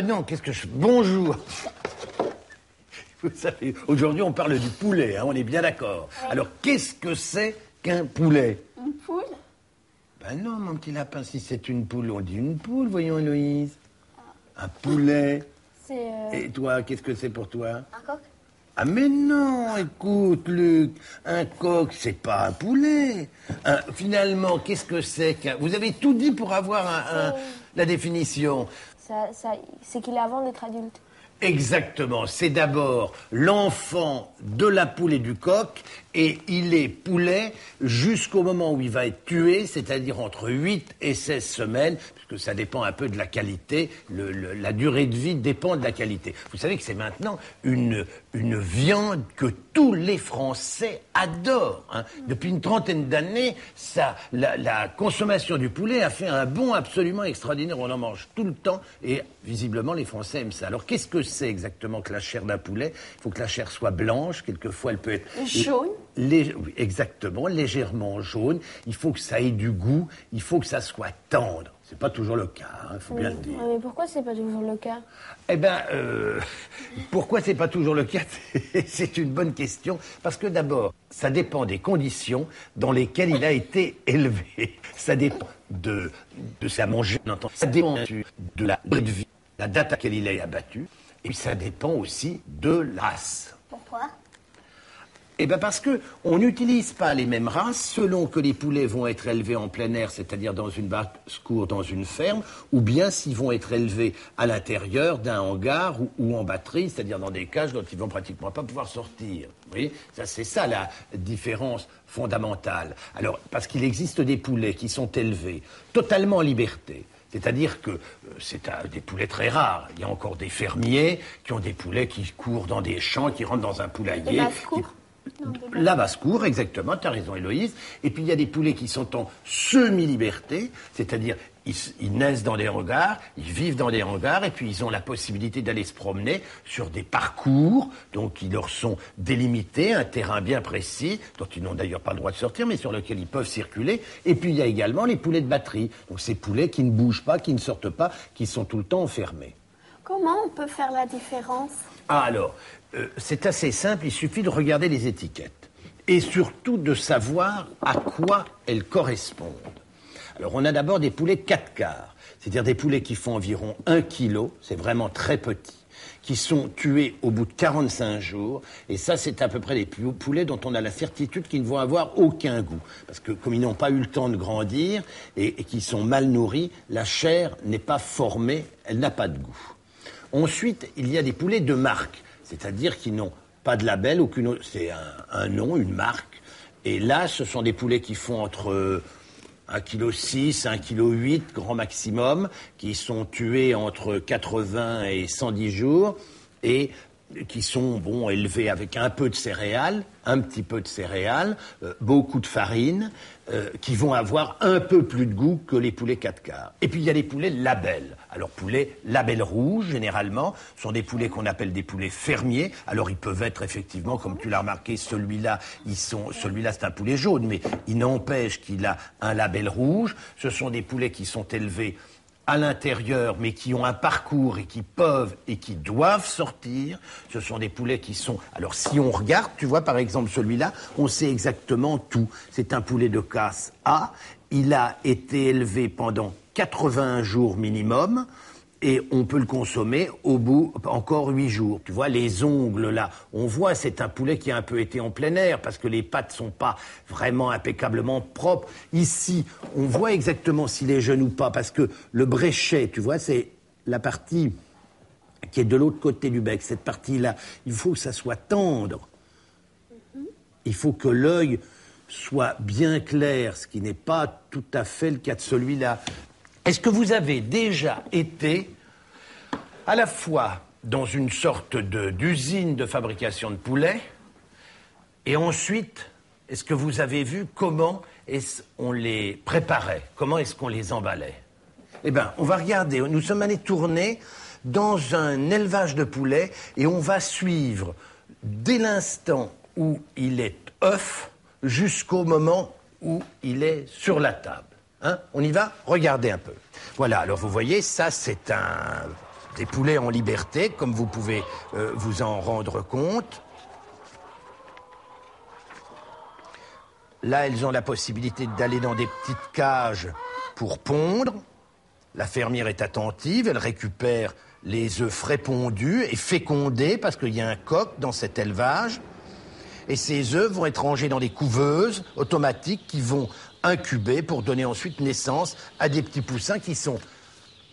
Non, qu'est-ce que je... Bonjour. Vous savez, aujourd'hui, on parle du poulet, hein, on est bien d'accord. Ouais. Alors, qu'est-ce que c'est qu'un poulet? Une poule? Ben non, mon petit lapin, si c'est une poule, on dit une poule, voyons, Héloïse. Un poulet. C'est Et toi, qu'est-ce que c'est pour toi? un coq? Ah mais non, écoute, Luc, un coq, c'est pas un poulet. Finalement, qu'est-ce que c'est qu'un... Vous avez tout dit pour avoir la définition. C'est qu'il est avant d'être adulte. Exactement, c'est d'abord l'enfant de la poule et du coq, et il est poulet jusqu'au moment où il va être tué, c'est-à-dire entre 8 et 16 semaines, puisque ça dépend un peu de la qualité, la durée de vie dépend de la qualité. Vous savez que c'est maintenant une viande que tous les Français adorent. Hein. Depuis une trentaine d'années, la consommation du poulet a fait un bond absolument extraordinaire. On en mange tout le temps et visiblement les Français aiment ça. Alors qu'est-ce que c'est exactement que la chair d'un poulet? Il faut que la chair soit blanche, quelquefois elle peut être... Jaune? Oui, exactement, légèrement jaune. Il faut que ça ait du goût, il faut que ça soit tendre. C'est pas toujours le cas, il faut bien le dire. Mais pourquoi c'est pas toujours le cas? Eh bien, pourquoi c'est pas toujours le cas? C'est une bonne question. Parce que d'abord, ça dépend des conditions dans lesquelles il a été élevé. Ça dépend de sa manger, ça dépend de la durée de vie, la date à laquelle il est abattu. Et puis ça dépend aussi de la race. Pourquoi? Eh bien parce qu'on n'utilise pas les mêmes races selon que les poulets vont être élevés en plein air, c'est-à-dire dans une basse-cour, dans une ferme, ou bien s'ils vont être élevés à l'intérieur d'un hangar ou en batterie, c'est-à-dire dans des cages dont ils vont pratiquement pas pouvoir sortir. Vous voyez, c'est ça la différence fondamentale. Alors, parce qu'il existe des poulets qui sont élevés totalement en liberté. C'est-à-dire que c'est des poulets très rares. Il y a encore des fermiers qui ont des poulets qui courent dans des champs, qui rentrent dans un poulailler. Des basse-cours? La basse-cour, exactement, tu as raison Héloïse. Et puis il y a des poulets qui sont en semi-liberté, c'est-à-dire ils naissent dans des hangars, ils vivent dans des hangars, et puis ils ont la possibilité d'aller se promener sur des parcours, donc ils leur sont délimités, un terrain bien précis, dont ils n'ont d'ailleurs pas le droit de sortir, mais sur lequel ils peuvent circuler. Et puis il y a également les poulets de batterie, donc ces poulets qui ne bougent pas, qui ne sortent pas, qui sont tout le temps enfermés. Comment on peut faire la différence? Ah alors, c'est assez simple, il suffit de regarder les étiquettes. Et surtout de savoir à quoi elles correspondent. Alors on a d'abord des poulets 4 quarts, c'est-à-dire des poulets qui font environ 1 kilo, c'est vraiment très petit, qui sont tués au bout de 45 jours. Et ça, c'est à peu près des poulets dont on a la certitude qu'ils ne vont avoir aucun goût. Parce que comme ils n'ont pas eu le temps de grandir et qu'ils sont mal nourris, la chair n'est pas formée, elle n'a pas de goût. Ensuite, il y a des poulets de marque, c'est-à-dire qui n'ont pas de label, c'est un nom, une marque. Et là, ce sont des poulets qui font entre 1,6 kg, 1,8 kg, grand maximum, qui sont tués entre 80 et 110 jours, et qui sont élevés avec un peu de céréales, un petit peu de céréales, beaucoup de farine, qui vont avoir un peu plus de goût que les poulets 4 quarts. Et puis il y a les poulets label. Alors poulets label rouge, généralement, sont des poulets qu'on appelle des poulets fermiers. Alors ils peuvent être effectivement, comme tu l'as remarqué, celui-là c'est un poulet jaune, mais il n'empêche qu'il a un label rouge. Ce sont des poulets qui sont élevés à l'intérieur, mais qui ont un parcours et qui peuvent et qui doivent sortir. Ce sont des poulets qui sont... Alors, si on regarde, tu vois, par exemple, celui-là, on sait exactement tout. C'est un poulet de casse A. Il a été élevé pendant 81 jours minimum. Et on peut le consommer au bout encore 8 jours. Tu vois, les ongles là, on voit, c'est un poulet qui a un peu été en plein air parce que les pattes sont pas vraiment impeccablement propres. Ici, on voit exactement s'il est jeune ou pas parce que le bréchet, tu vois, c'est la partie qui est de l'autre côté du bec. Cette partie-là, il faut que ça soit tendre. Il faut que l'œil soit bien clair, ce qui n'est pas tout à fait le cas de celui-là. Est-ce que vous avez déjà été à la fois dans une sorte d'usine de fabrication de poulets et ensuite, est-ce que vous avez vu comment on les préparait? Comment est-ce qu'on les emballait? Eh bien, on va regarder. Nous sommes allés tourner dans un élevage de poulets et on va suivre dès l'instant où il est œuf jusqu'au moment où il est sur la table. Hein, on y va? Regardez un peu. Voilà, alors vous voyez, ça c'est des poulets en liberté, comme vous pouvez vous en rendre compte. Là, elles ont la possibilité d'aller dans des petites cages pour pondre. La fermière est attentive, elle récupère les œufs frais pondus et fécondés parce qu'il y a un coq dans cet élevage. Et ces œufs vont être rangés dans des couveuses automatiques qui vont incuber pour donner ensuite naissance à des petits poussins qui sont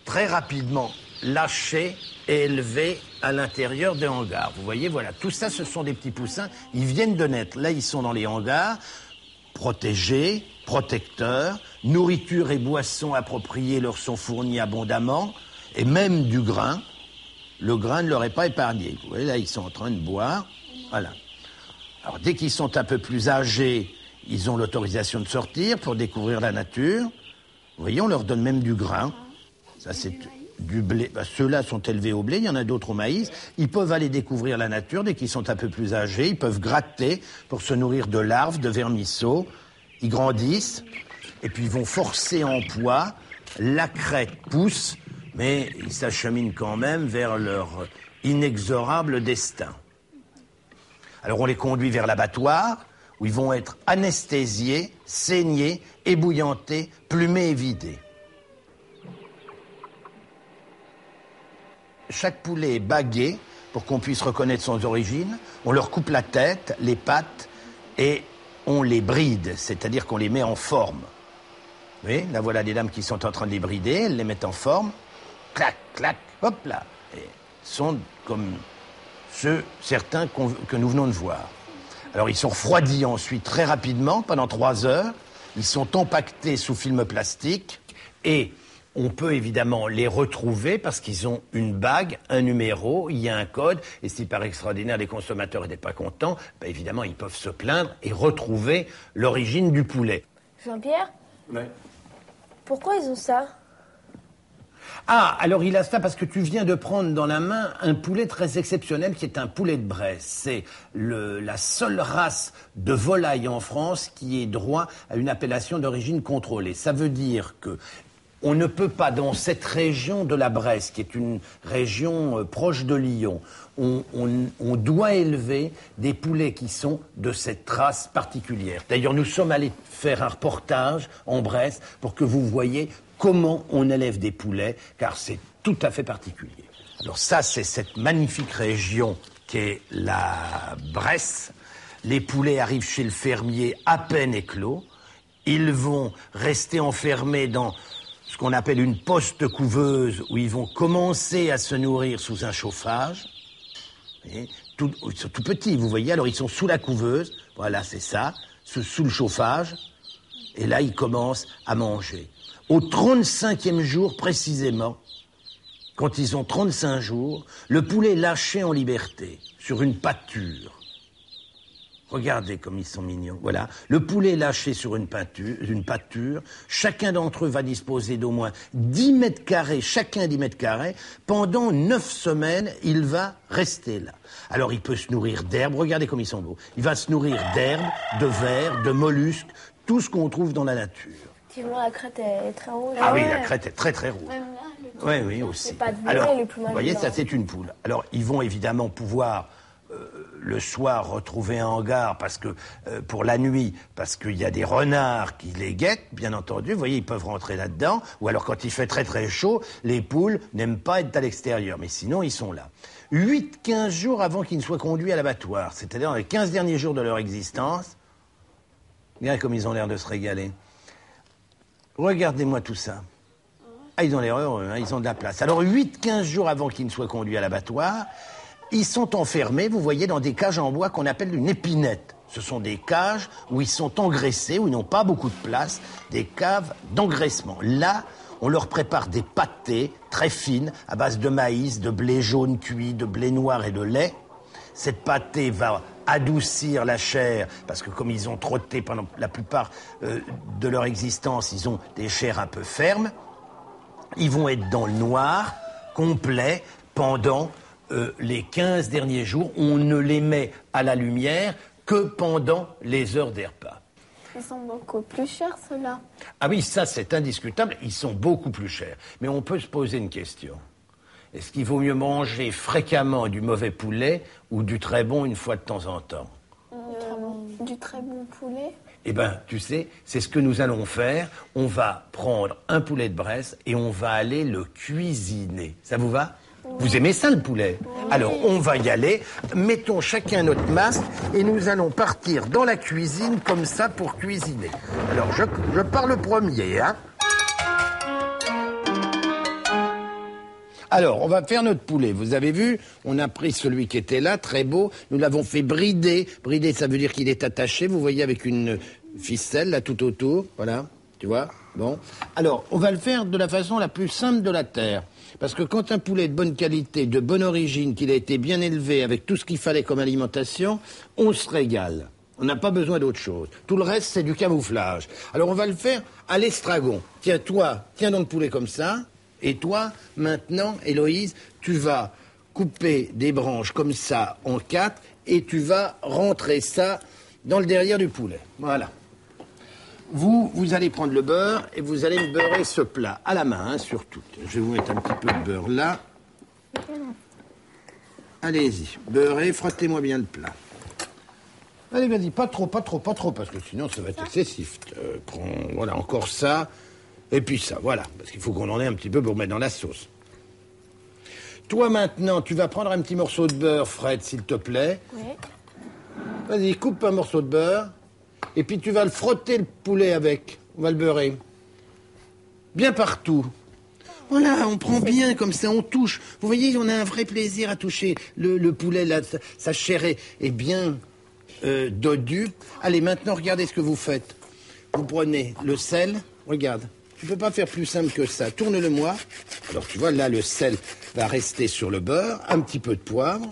très rapidement lâchés et élevés à l'intérieur des hangars. Vous voyez, voilà, tout ça, ce sont des petits poussins. Ils viennent de naître. Là, ils sont dans les hangars, protégés, protecteurs. Nourriture et boissons appropriées leur sont fournies abondamment. Et même du grain. Le grain ne leur est pas épargné. Vous voyez, là, ils sont en train de boire. Voilà. Alors, dès qu'ils sont un peu plus âgés, ils ont l'autorisation de sortir pour découvrir la nature. Vous voyez, on leur donne même du grain. Ça, c'est du blé. Ben, ceux-là sont élevés au blé, il y en a d'autres au maïs. Ils peuvent aller découvrir la nature dès qu'ils sont un peu plus âgés. Ils peuvent gratter pour se nourrir de larves, de vermisseaux. Ils grandissent et puis ils vont forcer en poids. La crête pousse, mais ils s'acheminent quand même vers leur inexorable destin. Alors on les conduit vers l'abattoir, où ils vont être anesthésiés, saignés, ébouillantés, plumés et vidés. Chaque poulet est bagué pour qu'on puisse reconnaître son origine. On leur coupe la tête, les pattes et on les bride, c'est-à-dire qu'on les met en forme. Vous voyez, là voilà des dames qui sont en train de les brider, elles les mettent en forme. Clac, clac, hop là. Et sont comme certains que nous venons de voir. Alors ils sont refroidis ensuite très rapidement, pendant 3 heures. Ils sont empaquetés sous film plastique et on peut évidemment les retrouver parce qu'ils ont une bague, un numéro, il y a un code. Et si par extraordinaire les consommateurs n'étaient pas contents, ben évidemment ils peuvent se plaindre et retrouver l'origine du poulet. Jean-Pierre, Ouais. pourquoi ils ont ça? Ah, alors il a ça parce que tu viens de prendre dans la main un poulet très exceptionnel qui est un poulet de Bresse. C'est la seule race de volaille en France qui ait droit à une appellation d'origine contrôlée. Ça veut dire que on ne peut pas, dans cette région de la Bresse, qui est une région proche de Lyon, on doit élever des poulets qui sont de cette race particulière. D'ailleurs, nous sommes allés faire un reportage en Bresse pour que vous voyez comment on élève des poulets, car c'est tout à fait particulier. Alors ça, c'est cette magnifique région qu'est la Bresse. Les poulets arrivent chez le fermier à peine éclos. Ils vont rester enfermés dans ce qu'on appelle une poste-couveuse, où ils vont commencer à se nourrir sous un chauffage. Ils sont tout petits, vous voyez, alors ils sont sous la couveuse, voilà, c'est ça, sous le chauffage, et là, ils commencent à manger. Au 35e jour, précisément, quand ils ont 35 jours, le poulet est lâché en liberté, sur une pâture. Regardez comme ils sont mignons. Voilà. Le poulet est lâché sur une pâture. Chacun d'entre eux va disposer d'au moins 10 mètres carrés, chacun 10 mètres carrés. Pendant 9 semaines, il va rester là. Alors, il peut se nourrir d'herbes. Regardez comme ils sont beaux. Il va se nourrir d'herbes, de vers, de mollusques, tout ce qu'on trouve dans la nature. Effectivement, la crête est très rouge. Ah oui, la crête est très très rouge. Même là, Oui, oui, aussi. C'est pas de Alors, le plus mal. vous voyez, ça c'est une poule. Alors, ils vont évidemment pouvoir le soir retrouver un hangar parce que pour la nuit, parce qu'il y a des renards qui les guettent, bien entendu. Vous voyez, ils peuvent rentrer là-dedans. Ou alors, quand il fait très très chaud, les poules n'aiment pas être à l'extérieur, mais sinon ils sont là. 8-15 jours avant qu'ils ne soient conduits à l'abattoir, c'est-à-dire dans les 15 derniers jours de leur existence. Regardez comme ils ont l'air de se régaler. Regardez-moi tout ça. Ah, ils ont l'air heureux, hein, ils ont de la place. Alors, 8-15 jours avant qu'ils ne soient conduits à l'abattoir, ils sont enfermés, vous voyez, dans des cages en bois qu'on appelle une épinette. Ce sont des cages où ils sont engraissés, où ils n'ont pas beaucoup de place, des caves d'engraissement. Là, on leur prépare des pâtés très fines, à base de maïs, de blé jaune cuit, de blé noir et de lait. Cette pâtée va adoucir la chair, parce que comme ils ont trotté pendant la plupart de leur existence, ils ont des chairs un peu fermes. Ils vont être dans le noir, complet, pendant les 15 derniers jours. On ne les met à la lumière que pendant les heures des repas. Ils sont beaucoup plus chers, ceux-là. Ah oui, ça c'est indiscutable, ils sont beaucoup plus chers. Mais on peut se poser une question. Est-ce qu'il vaut mieux manger fréquemment du mauvais poulet ou du très bon une fois de temps en temps? Du très bon poulet. Eh bien, tu sais, c'est ce que nous allons faire. On va prendre un poulet de Bresse et on va aller le cuisiner. Ça vous va? Vous aimez ça, le poulet? Alors, on va y aller. Mettons chacun notre masque et nous allons partir dans la cuisine comme ça pour cuisiner. Alors, je pars le premier, hein? Alors, on va faire notre poulet. Vous avez vu, on a pris celui qui était là, très beau. Nous l'avons fait brider. Brider, ça veut dire qu'il est attaché, vous voyez, avec une ficelle, là, tout autour. Voilà, tu vois? Bon. Alors, on va le faire de la façon la plus simple de la terre. Parce que quand un poulet est de bonne qualité, de bonne origine, qu'il a été bien élevé, avec tout ce qu'il fallait comme alimentation, on se régale. On n'a pas besoin d'autre chose. Tout le reste, c'est du camouflage. Alors, on va le faire à l'estragon. Tiens, toi, tiens dans le poulet comme ça. Et toi, maintenant, Héloïse, tu vas couper des branches comme ça en 4 et tu vas rentrer ça dans le derrière du poulet. Voilà. Vous allez prendre le beurre et vous allez me beurrer ce plat à la main, hein, surtout. Je vais vous mettre un petit peu de beurre là. Allez-y, beurrez, frottez-moi bien le plat. Allez, vas-y, pas trop, parce que sinon ça va être excessif. Prends, voilà, encore ça. Et puis ça, voilà, parce qu'il faut qu'on en ait un petit peu pour mettre dans la sauce. Toi, maintenant, tu vas prendre un petit morceau de beurre, Fred, s'il te plaît. Oui. Vas-y, coupe un morceau de beurre. Et puis tu vas le frotter, le poulet, avec. On va le beurrer. Bien partout. Voilà, on prend bien comme ça, on touche. Vous voyez, on a un vrai plaisir à toucher le poulet, là, sa chair est bien dodue. Allez, maintenant, regardez ce que vous faites. Vous prenez le sel, regarde. Tu ne peux pas faire plus simple que ça. Tourne-le-moi. Alors, tu vois, là, le sel va rester sur le beurre. Un petit peu de poivre.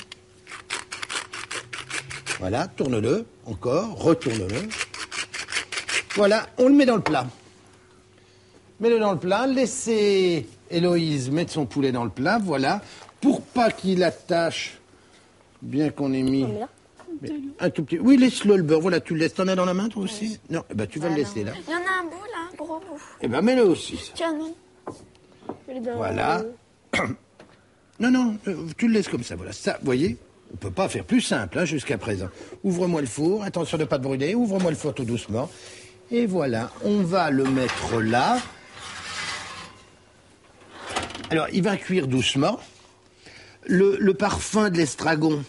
Voilà, tourne-le. Encore. Retourne-le. Voilà, on le met dans le plat. Mets-le dans le plat. Laissez Héloïse mettre son poulet dans le plat. Voilà. Pour pas qu'il attache, bien qu'on ait mis... un tout petit... Oui, laisse-le, le beurre. Voilà, tu le laisses. T'en as dans la main, toi aussi? Non, eh ben, tu vas le laisser, là. Il y en a un bout, là, un gros bout. Eh ben, mets-le aussi. Tiens, non. Voilà. Non, tu le laisses comme ça, voilà. Ça, vous voyez, on peut pas faire plus simple, hein, jusqu'à présent. Ouvre-moi le four, attention de ne pas te brûler, ouvre-moi le four tout doucement. Et voilà, on va le mettre là. Alors, il va cuire doucement. Le parfum de l'estragon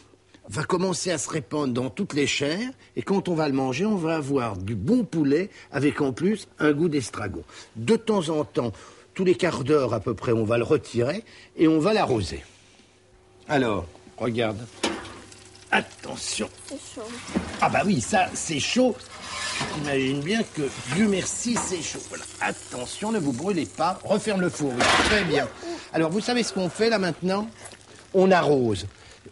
va commencer à se répandre dans toutes les chairs. Et quand on va le manger, on va avoir du bon poulet avec en plus un goût d'estragon. De temps en temps, tous les quarts d'heure à peu près, on va le retirer et on va l'arroser. Alors, regarde. Attention. C'est chaud. Ah bah oui, ça, c'est chaud. Tu t'imagines bien que, Dieu merci, c'est chaud. Voilà. Attention, ne vous brûlez pas. Referme le four. Oui, très bien. Alors, vous savez ce qu'on fait là maintenant? On arrose.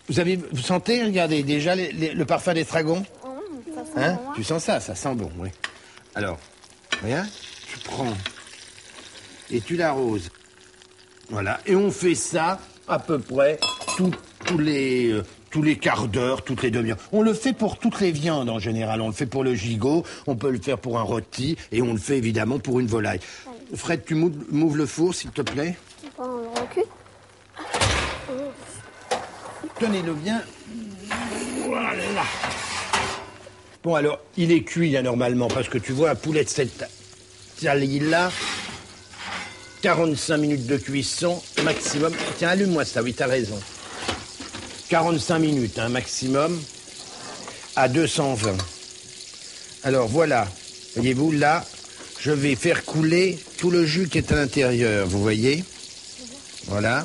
Vous sentez, regardez, déjà le parfum d'estragon? Ça sent Hein? bon, hein. Tu sens ça? Ça sent bon, oui. Alors, regarde, tu prends et tu l'arroses. Voilà. Et on fait ça à peu près tous les quarts d'heure, toutes les demi-heures. On le fait pour toutes les viandes en général. On le fait pour le gigot, on peut le faire pour un rôti et on le fait évidemment pour une volaille. Fred, tu m'ouvres le four, s'il te plaît. On le recule. Tenez-le bien. Voilà. Bon, alors, il est cuit, là, normalement, parce que tu vois, un poulet de cette taille-là, 45 minutes de cuisson, maximum. Tiens, allume-moi ça, oui, t'as raison. 45 minutes, hein, maximum, à 220. Alors, voilà. Voyez-vous, là, je vais faire couler tout le jus qui est à l'intérieur, vous voyez? Voilà.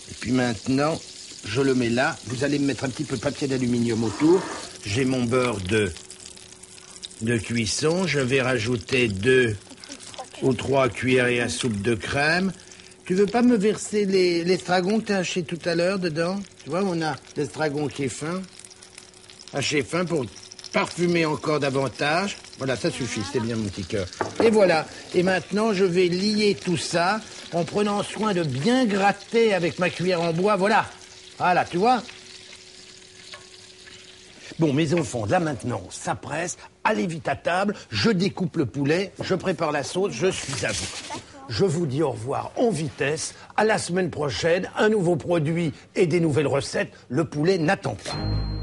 Et puis maintenant, je le mets là. Vous allez me mettre un petit peu de papier d'aluminium autour. J'ai mon beurre de cuisson. Je vais rajouter 2 ou 3 cuillerées à soupe de crème. Tu veux pas me verser l'estragon que tu as haché tout à l'heure dedans? Tu vois, on a l'estragon qui est fin. Haché fin pour parfumer encore davantage. Voilà, ça suffit, c'est bien mon petit cœur. Et voilà. Et maintenant, je vais lier tout ça en prenant soin de bien gratter avec ma cuillère en bois. Voilà. Voilà, tu vois? Bon, mes enfants, là maintenant, ça presse. Allez vite à table, je découpe le poulet, je prépare la sauce, je suis à vous. Je vous dis au revoir en vitesse. À la semaine prochaine, un nouveau produit et des nouvelles recettes. Le poulet n'attend pas.